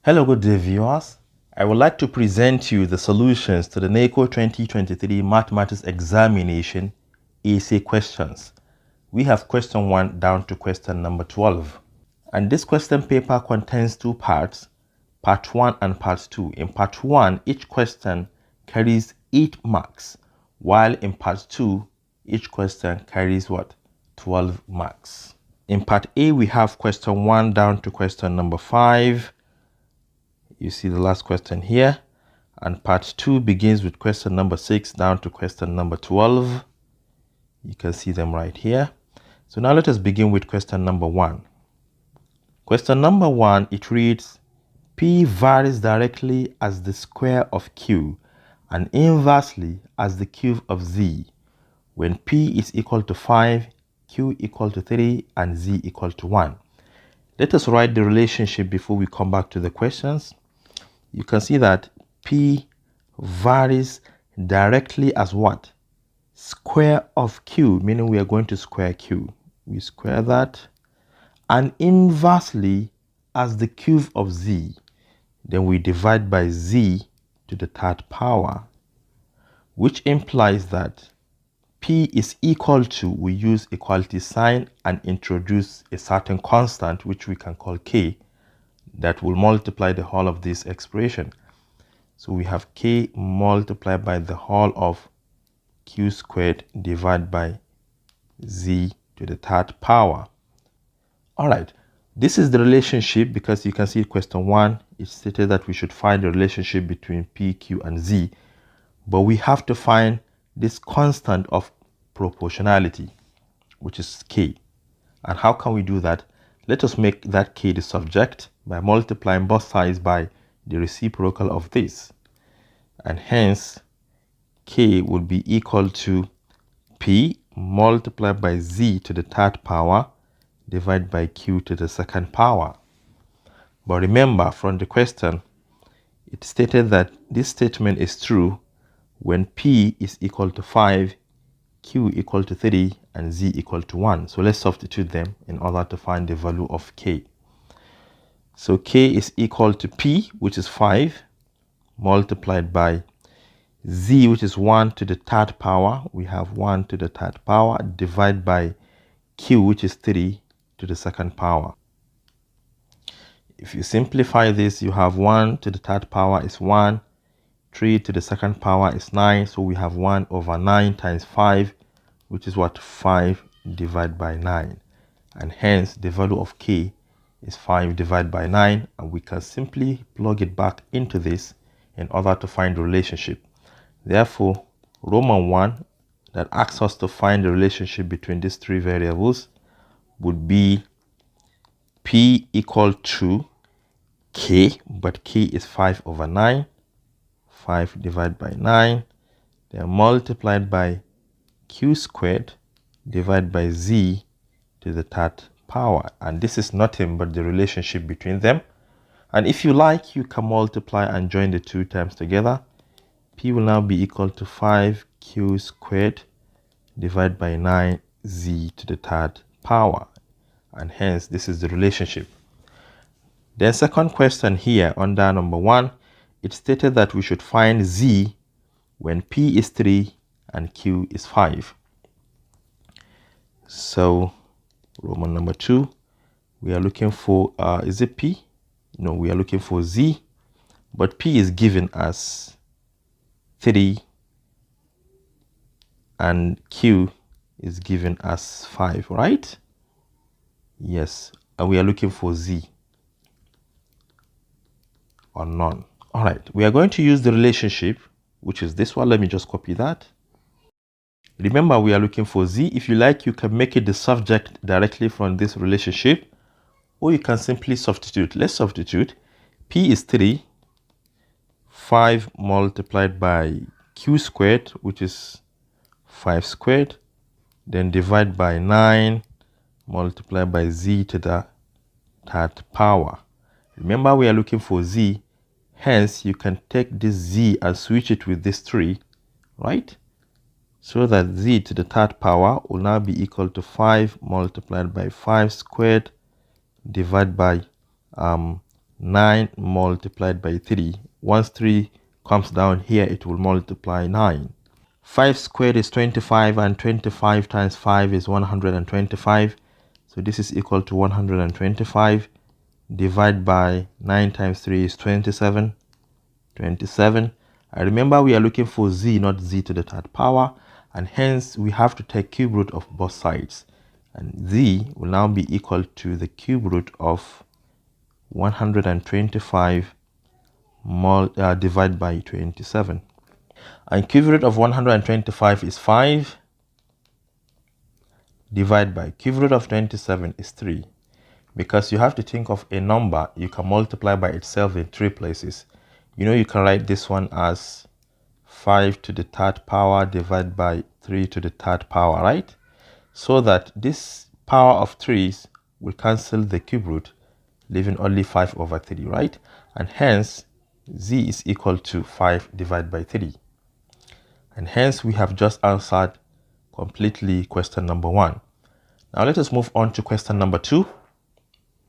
Hello, good day viewers. I would like to present you the solutions to the NECO 2023 Mathematics Examination essay questions. We have question 1 down to question number 12. And this question paper contains two parts, part 1 and part 2. In part 1, each question carries 8 marks, while in part 2, each question carries what? 12 marks. In part A, we have question 1 down to question number 5. You see the last question here, and part 2 begins with question number 6 down to question number 12. You can see them right here. So now let us begin with question number 1. Question number 1, it reads, P varies directly as the square of Q and inversely as the cube of Z when P is equal to 5, Q equal to 3, and Z equal to 1. Let us write the relationship before we come back to the questions. You can see that P varies directly as what? Square of Q, meaning we are going to square Q. We square that. And inversely as the cube of Z. Then we divide by Z to the third power, which implies that P is equal to, we use equality sign and introduce a certain constant, which we can call K, that will multiply the whole of this expression. So we have K multiplied by the whole of Q squared divided by Z to the third power. All right, this is the relationship because you can see question 1, it stated that we should find the relationship between P, Q, and Z. But we have to find this constant of proportionality, which is K. And how can we do that? Let us make that K the subject by multiplying both sides by the reciprocal of this. And hence, K will be equal to P multiplied by Z to the third power divided by Q to the second power. But remember, from the question, it stated that this statement is true when P is equal to 5, Q equal to 3, and Z equal to 1. So let's substitute them in order to find the value of K. So K is equal to P, which is 5, multiplied by Z, which is 1 to the third power. We have 1 to the third power, divided by Q, which is 3 to the second power. If you simplify this, you have 1 to the third power is 1, 3 to the second power is 9. So we have 1 over 9 times 5, which is what? 5 divided by 9. And hence, the value of K is 5 divided by 9. And we can simply plug it back into this in order to find the relationship. Therefore, Roman 1 that asks us to find the relationship between these three variables would be P equal to K, but K is 5 over 9. 5 divided by 9, then multiplied by Q squared divided by Z to the third power. And this is nothing but the relationship between them. And if you like, you can multiply and join the two terms together. P will now be equal to 5Q squared divided by 9Z to the third power. And hence, this is the relationship. Then second question here under number 1, it stated that we should find Z when P is 3 and Q is 5. So Roman number 2, we are looking for, is it P? No, we are looking for Z, but P is given as 3 and Q is given as 5, right? Yes, and we are looking for Z or none. All right, we are going to use the relationship, which is this one. Let me just copy that. Remember, we are looking for Z. If you like, you can make it the subject directly from this relationship, or you can simply substitute. Let's substitute. P is 3, 5 multiplied by Q squared, which is 5 squared, then divide by 9 multiplied by Z to the third power. Remember, we are looking for Z. Hence, you can take this Z and switch it with this 3, right? So that Z to the third power will now be equal to 5 multiplied by 5 squared divided by 9 multiplied by 3. Once 3 comes down here, it will multiply 9. 5 squared is 25, and 25 times 5 is 125. So this is equal to 125. Divide by 9 times 3 is 27. 27. And remember, we are looking for z, not z to the third power, and hence we have to take cube root of both sides. And z will now be equal to the cube root of 125 divided by 27. And cube root of 125 is 5. Divided by cube root of 27 is 3. Because you have to think of a number you can multiply by itself in 3 places. You know, you can write this one as 5 to the third power divided by 3 to the third power, right? So that this power of 3's will cancel the cube root, leaving only 5 over 3, right? And hence, z is equal to 5 divided by 3. And hence, we have just answered completely question number 1. Now let us move on to question number 2.